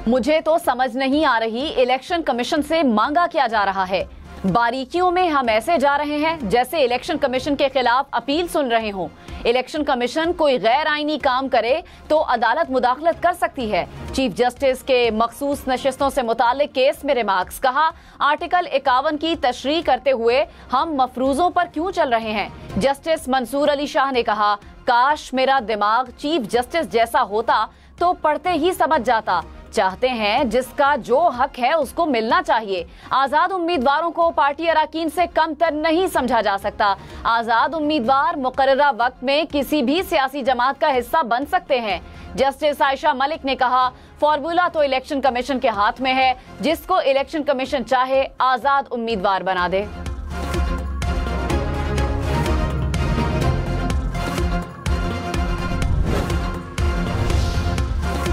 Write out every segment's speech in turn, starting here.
मुझे तो समझ नहीं आ रही इलेक्शन कमीशन से मांगा क्या जा रहा है। बारीकियों में हम ऐसे जा रहे हैं जैसे इलेक्शन कमीशन के खिलाफ अपील सुन रहे हों। इलेक्शन कमीशन कोई गैर आईनी काम करे तो अदालत मुदाखलत कर सकती है। चीफ जस्टिस के मखसूस नशिस्तों से मुतालिक केस में रिमार्क्स। कहा, आर्टिकल 51 की तशरीह करते हुए हम मफरूजों पर क्यों चल रहे हैं। जस्टिस मंसूर अली शाह ने कहा, काश मेरा दिमाग चीफ जस्टिस जैसा होता तो पढ़ते ही समझ जाता। चाहते हैं जिसका जो हक है उसको मिलना चाहिए। आजाद उम्मीदवारों को पार्टी अराकीन से कमतर नहीं समझा जा सकता। आजाद उम्मीदवार मुकर्ररा वक्त में किसी भी सियासी जमात का हिस्सा बन सकते हैं। जस्टिस आयशा मलिक ने कहा, फॉर्मूला तो इलेक्शन कमीशन के हाथ में है, जिसको इलेक्शन कमीशन चाहे आजाद उम्मीदवार बना दे।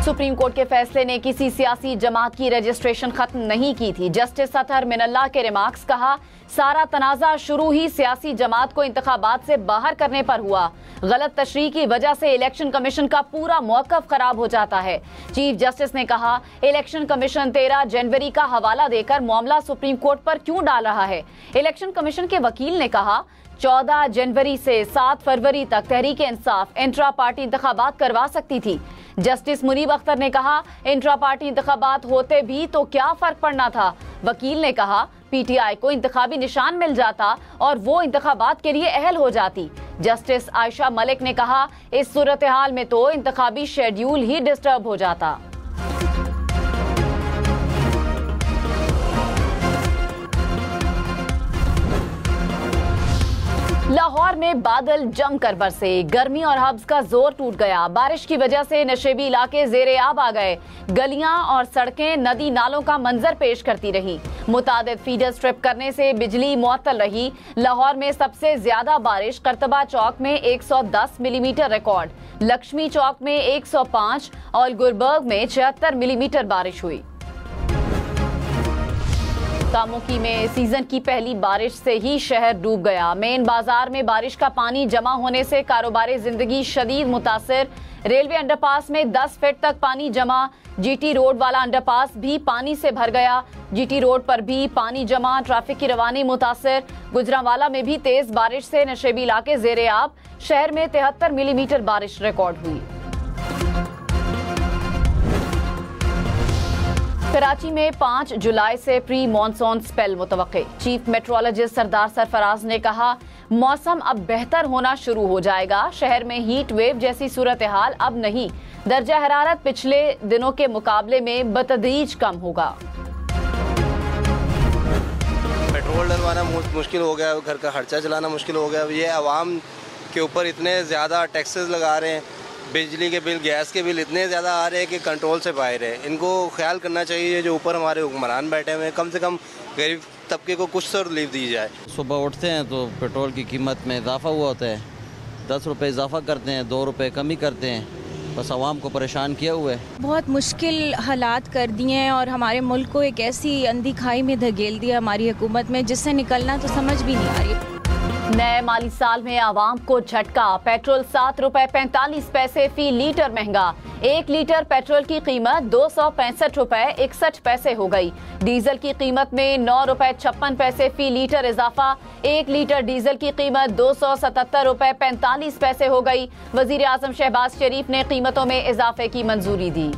सुप्रीम कोर्ट के फैसले ने किसी सियासी जमात की रजिस्ट्रेशन खत्म नहीं की थी। जस्टिस अतहर मिनल्ला के रिमार्क्स। कहा, सारा तनाजा शुरू ही सियासी जमात को इंतखाबात से बाहर करने पर हुआ। गलत तशरीह की वजह से इलेक्शन कमीशन का पूरा मौकफ खराब हो जाता है। चीफ जस्टिस ने कहा, इलेक्शन कमीशन 13 जनवरी का हवाला देकर मामला सुप्रीम कोर्ट पर क्यों डाल रहा है। इलेक्शन कमीशन के वकील ने कहा, 14 जनवरी से 7 फरवरी तक तहरीक इंसाफ इंट्रा पार्टी इंतखाबात करवा सकती थी। जस्टिस मुनीब अख्तर ने कहा, इंट्रा पार्टी इंतखाबात होते भी तो क्या फर्क पड़ना था। वकील ने कहा, पीटीआई को इंतखाबी निशान मिल जाता और वो इंतखाबात के लिए अहल हो जाती। जस्टिस आयशा मलिक ने कहा, इस सूरत हाल में तो इंतखाबी शेड्यूल ही डिस्टर्ब हो जाता। लाहौर में बादल जमकर बरसे, गर्मी और हब्स का जोर टूट गया। बारिश की वजह से नशेबी इलाके ज़ेरे आब आ गए। गलियां और सड़कें नदी नालों का मंजर पेश करती रही। मुतादिद फीडर स्ट्रिप करने से बिजली मुअत्तल रही। लाहौर में सबसे ज्यादा बारिश करतबा चौक में 110 मिलीमीटर रिकॉर्ड, लक्ष्मी चौक में 105 और गुलबर्ग में 76 मिलीमीटर बारिश हुई। कामोकी में सीजन की पहली बारिश से ही शहर डूब गया। मेन बाजार में बारिश का पानी जमा होने से कारोबारी जिंदगी शदीद मुतासिर। रेलवे अंडरपास में 10 फीट तक पानी जमा। जीटी रोड वाला अंडरपास भी पानी से भर गया। जीटी रोड पर भी पानी जमा, ट्रैफिक की रवानी मुतासिर। गुजरांवाला में भी तेज बारिश से नशेबी इलाके ज़ेरे आब। शहर में 73 मिलीमीटर बारिश रिकॉर्ड हुई। कराची में 5 जुलाई से प्री मॉनसून स्पेल मुतवक्के। चीफ मेट्रोलॉजिस्ट सरदार सरफराज ने कहा, मौसम अब बेहतर होना शुरू हो जाएगा। शहर में हीट वेव जैसी सूरत हाल अब नहीं। दर्जा हरारत पिछले दिनों के मुकाबले में बतदरीज कम होगा। पेट्रोल डलवाना मुश्किल हो गया, घर का खर्चा चलाना मुश्किल हो गया। ये आवाम के ऊपर इतने ज़्यादा टैक्सेस लगा रहे हैं, बिजली के बिल, गैस के बिल इतने ज़्यादा आ रहे हैं कि कंट्रोल से बाहर है। इनको ख्याल करना चाहिए, जो ऊपर हमारे हुक्मरान बैठे हुए हैं, कम से कम गरीब तबके को कुछ तो रिलीफ दी जाए। सुबह उठते हैं तो पेट्रोल की कीमत में इजाफा हुआ होता है। 10 रुपये इजाफा करते हैं, 2 रुपये कमी करते हैं। बस आवाम को परेशान किया हुआ है। बहुत मुश्किल हालात कर दिए हैं और हमारे मुल्क को एक ऐसी अंधी खाई में धकेल दिया हमारी हुकूमत में, जिससे निकलना तो समझ भी नहीं आ रही। नए माली साल में आवाम को झटका। पेट्रोल 7 रुपए 45 पैसे फी लीटर महंगा। 1 लीटर पेट्रोल की कीमत 265 रुपए 61 पैसे हो गई। डीजल की कीमत में 9 रुपए 56 पैसे फी लीटर इजाफा। 1 लीटर डीजल की कीमत 277 रुपए 45 पैसे हो गई। वजीर आजम शहबाज शरीफ ने कीमतों में इजाफे की मंजूरी दी।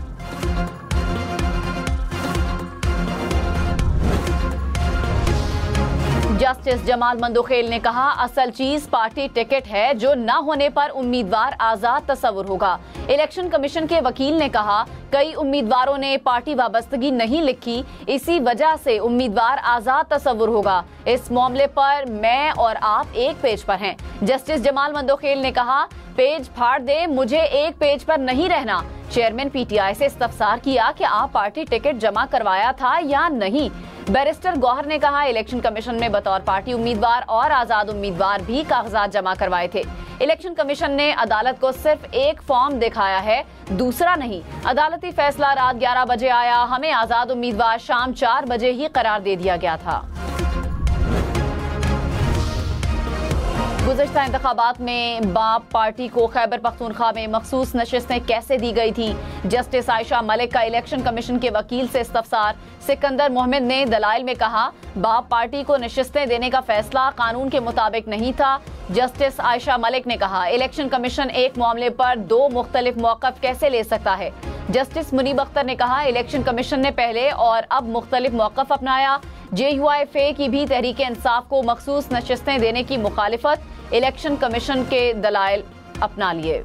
जस्टिस जमाल मंदोखेल ने कहा, असल चीज पार्टी टिकट है, जो न होने पर उम्मीदवार आजाद तस्वुर होगा। इलेक्शन कमीशन के वकील ने कहा, कई उम्मीदवारों ने पार्टी वाबस्तगी नहीं लिखी, इसी वजह से उम्मीदवार आजाद तस्वुर होगा। इस मामले पर मैं और आप एक पेज पर हैं। जस्टिस जमाल मंदोखेल ने कहा, पेज फाड़ दे, मुझे एक पेज पर नहीं रहना। चेयरमैन पीटीआई से इस्तफसार किया कि आप पार्टी टिकट जमा करवाया था या नहीं। बैरिस्टर गौहर ने कहा, इलेक्शन कमीशन में बतौर पार्टी उम्मीदवार और आजाद उम्मीदवार भी कागजात जमा करवाए थे। इलेक्शन कमीशन ने अदालत को सिर्फ एक फॉर्म दिखाया है, दूसरा नहीं। अदालती फैसला रात 11 बजे आया। हमें आजाद उम्मीदवार शाम 4 बजे ही करार दे दिया गया था। गुज़श्ता इंतखाबात में बाप पार्टी को खैबर पख्तूनख्वा में मखसूस नशिस्तें कैसे दी गई थी? जस्टिस आयशा मलिक का इलेक्शन कमीशन के वकील से इस्तफसार। सिकंदर मोहम्मद ने दलाइल में कहा, बाप पार्टी को नशिस्तें देने का फैसला कानून के मुताबिक नहीं था। जस्टिस आयशा मलिक ने कहा, इलेक्शन कमीशन एक मामले पर दो मुख्तलिफ मौक़िफ़ कैसे ले सकता है? जस्टिस मुनीब अख्तर ने कहा, इलेक्शन कमीशन ने पहले और अब मुख्तलिफ मौक़िफ़ अपनाया। JUIFA की भी तहरीक इंसाफ को मखसूस नशिस्तें देने की मुखालिफत, इलेक्शन कमीशन के दलाइल अपना लिए।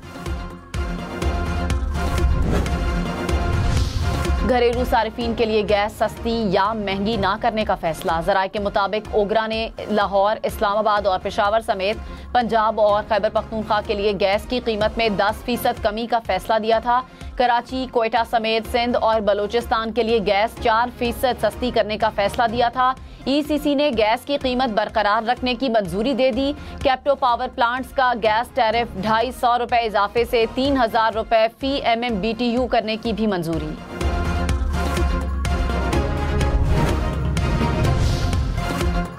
घरेलू सारिफीन के लिए गैस सस्ती या महंगी ना करने का फैसला। ज़राए के मुताबिक ओगरा ने लाहौर, इस्लामाबाद और पेशावर समेत पंजाब और खैबर पख्तूनख्वा के लिए गैस की कीमत में 10% कमी का फैसला दिया था। कराची, कोयटा समेत सिंध और बलूचिस्तान के लिए गैस 4% सस्ती करने का फैसला दिया था। ECC ने गैस की कीमत बरकरार रखने की मंजूरी दे दी। कैप्टो पावर प्लांट्स का गैस टैरिफ 250 रुपए इजाफे से 3000 रुपए फी MMBTU करने की भी मंजूरी।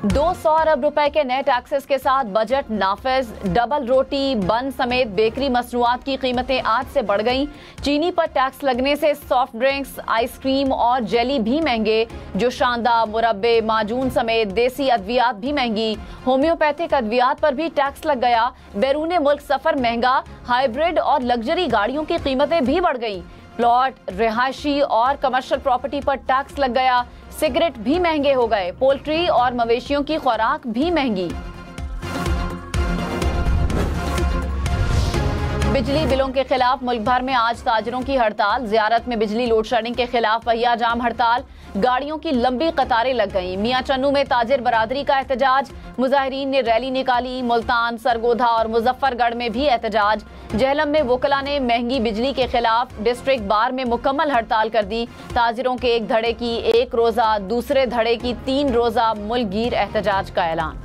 $200 अरब रुपए के नए टैक्सेस के साथ बजट नाफिज। डबल रोटी, बन समेत बेकरी मसनूआत की कीमतें आज से बढ़ गईं। चीनी पर टैक्स लगने से सॉफ्ट ड्रिंक्स, आइसक्रीम और जेली भी महंगे। जोशांदा, मुरब्बे, माजून समेत देसी अद्वियात भी महंगी। होम्योपैथिक अद्वियात पर भी टैक्स लग गया। बैरून मुल्क सफर महंगा। हाइब्रिड और लग्जरी गाड़ियों की कीमतें भी बढ़ गईं। प्लॉट, रिहायशी और कमर्शियल प्रॉपर्टी पर टैक्स लग गया। सिगरेट भी महंगे हो गए। पोल्ट्री और मवेशियों की खुराक भी महंगी। बिजली बिलों के खिलाफ मुल्क भर में आज ताजरों की हड़ताल। ज़ियारत में बिजली लोड शेडिंग के खिलाफ पहिया जाम हड़ताल। गाड़ियों की लंबी कतारें लग गईं। मियां चन्नू में ताजिर बरादरी का एहतजाज। मुजाहिरीन ने रैली निकाली। मुल्तान, सरगोधा और मुजफ्फरगढ़ में भी एहतजाज। जहलम में वकला ने महंगी बिजली के खिलाफ डिस्ट्रिक्ट बार में मुकम्मल हड़ताल कर दी। ताजिरों के एक धड़े की 1 रोजा, दूसरे धड़े की 3 रोजा मुल्कगीर एहतजाज का ऐलान।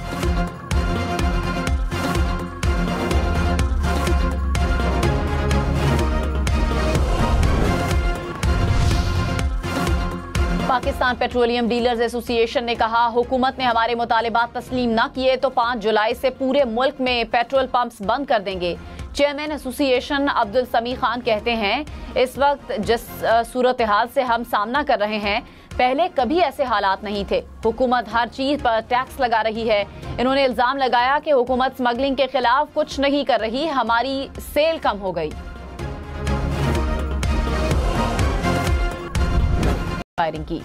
पाकिस्तान पेट्रोलियम डीलर्स एसोसिएशन ने कहा, हुकूमत ने हमारे मुतालिबात तस्लीम न किए तो 5 जुलाई से पूरे मुल्क में पेट्रोल पंप्स बंद कर देंगे। चेयरमैन एसोसिएशन अब्दुल समी खान कहते हैं, इस वक्त जिस सूरत हाल से हम सामना कर रहे हैं, पहले कभी ऐसे हालात नहीं थे। हुकूमत हर चीज पर टैक्स लगा रही है। इन्होंने इल्जाम लगाया कि हुकूमत स्मगलिंग के खिलाफ कुछ नहीं कर रही, हमारी सेल कम हो गई। फायरिंग की।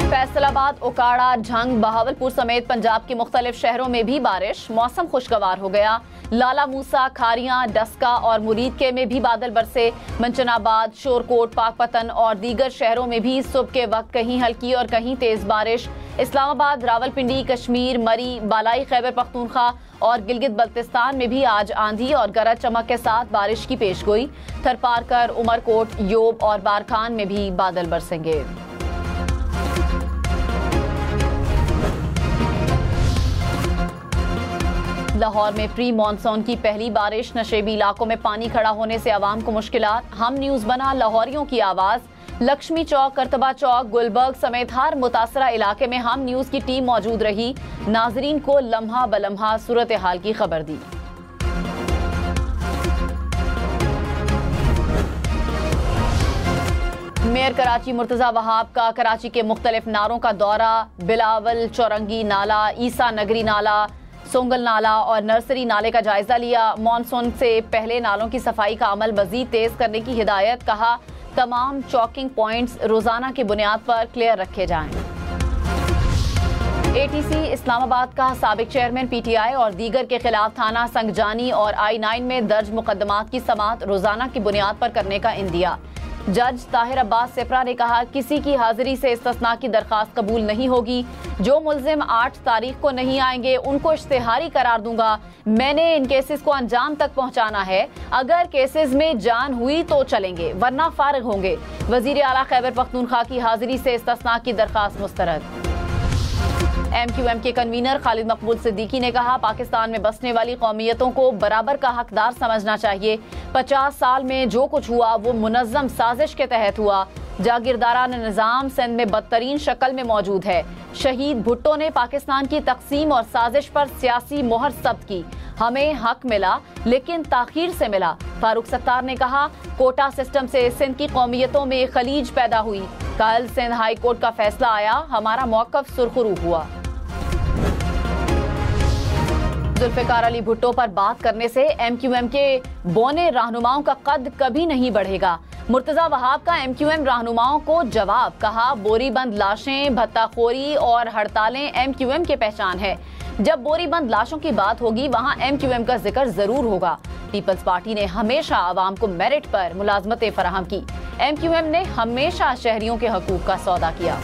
फैसलाबाद, ओकाड़ा, झंग, बहावलपुर समेत पंजाब के मुख्तलिफ शहरों में भी बारिश। मौसम खुशगवार हो गया। लाला मूसा, खारियां, डस्का और मुरीदके में भी बादल बरसे। मंचनाबाद, शोरकोट, पाकपतन और दीगर शहरों में भी सुबह के वक्त कहीं हल्की और कहीं तेज बारिश। इस्लामाबाद, रावलपिंडी, कश्मीर, मरी, बालाई खैबर पख्तूनख्वा और गिलगित बल्तिस्तान में भी आज आंधी और गरज चमक के साथ बारिश की पेशगोई। थरपारकर, उमरकोट, योब और बारखान में भी बादल बरसेंगे। लाहौर में प्री मॉनसून की पहली बारिश। नशेबी इलाकों में पानी खड़ा होने से आवाम को मुश्किलात। हम न्यूज़ बना लाहौरियों की आवाज़। लक्ष्मी चौक, करतबा चौक, गुलबर्ग समेत हर मुतासरा इलाके में हम न्यूज़ की टीम मौजूद रही। नाजरीन को लम्हा बलम्हा सूरत हाल की खबर दी। मेयर कराची मुर्तजा वहाब का कराची के मुख्तलिफ नालों का दौरा। बिलावल चौरंगी नाला, ईसा नगरी नाला, सोंगल नाला और नर्सरी नाले का जायजा लिया। मॉनसून से पहले नालों की सफाई का अमल मजीद तेज करने की हिदायत। कहा, तमाम चौकिंग पॉइंट्स रोजाना की बुनियाद पर क्लियर रखे जाएं। ATC इस्लामाबाद का साबिक चेयरमैन PTI और दीगर के खिलाफ थाना संगजानी और I9 में दर्ज मुकदमात की समाअत रोजाना की बुनियाद पर करने का इंदिया। जज ताहिर अब्बास सेपरा ने कहा, किसी की हाजिरी से इस्तिस्ना की दरखास्त कबूल नहीं होगी। जो मुल्जिम 8 तारीख को नहीं आएंगे उनको इश्तिहारी करार दूंगा। मैंने इन केसेस को अंजाम तक पहुंचाना है। अगर केसेस में जान हुई तो चलेंगे, वरना फारिग होंगे। वजीर आला खैबर पख्तूनख्वा की हाजिरी से इस्तिस्ना की दरखास्त मुस्तरद। MQM के कन्वीनर खालिद मकबूल सिद्दीकी ने कहा, पाकिस्तान में बसने वाली कौमियतों को बराबर का हकदार समझना चाहिए। 50 साल में जो कुछ हुआ वो मुनज़्ज़म साजिश के तहत हुआ। जागीरदाराना निजाम सिंध में बदतरीन शक्ल में मौजूद है। शहीद भुट्टो ने पाकिस्तान की तकसीम और साजिश पर सियासी मोहर जब्त की। हमें हक मिला लेकिन ताखीर से मिला। फारूक सत्तार ने कहा, कोटा सिस्टम से सिंध की कौमियतों में खलीज पैदा हुई। कल सिंध हाई कोर्ट का फैसला आया, हमारा मौक़िफ़ सुरखरू हुआ। जुल्फ़िकार अली भुट्टो पर बात करने से MQM के बौने रहनुमाओं का कद कभी नहीं बढ़ेगा। मुर्तजा वहाब का MQM रहनुमाओं को जवाब, कहा बोरीबंद लाशें, भत्ताखोरी और हड़तालें MQM के पहचान है। जब बोरीबंद लाशों की बात होगी वहां MQM का जिक्र जरूर होगा। पीपल्स पार्टी ने हमेशा आवाम को मेरिट पर मुलाजमतें फराहम की। MQM ने हमेशा शहरियों के हकूक का सौदा किया।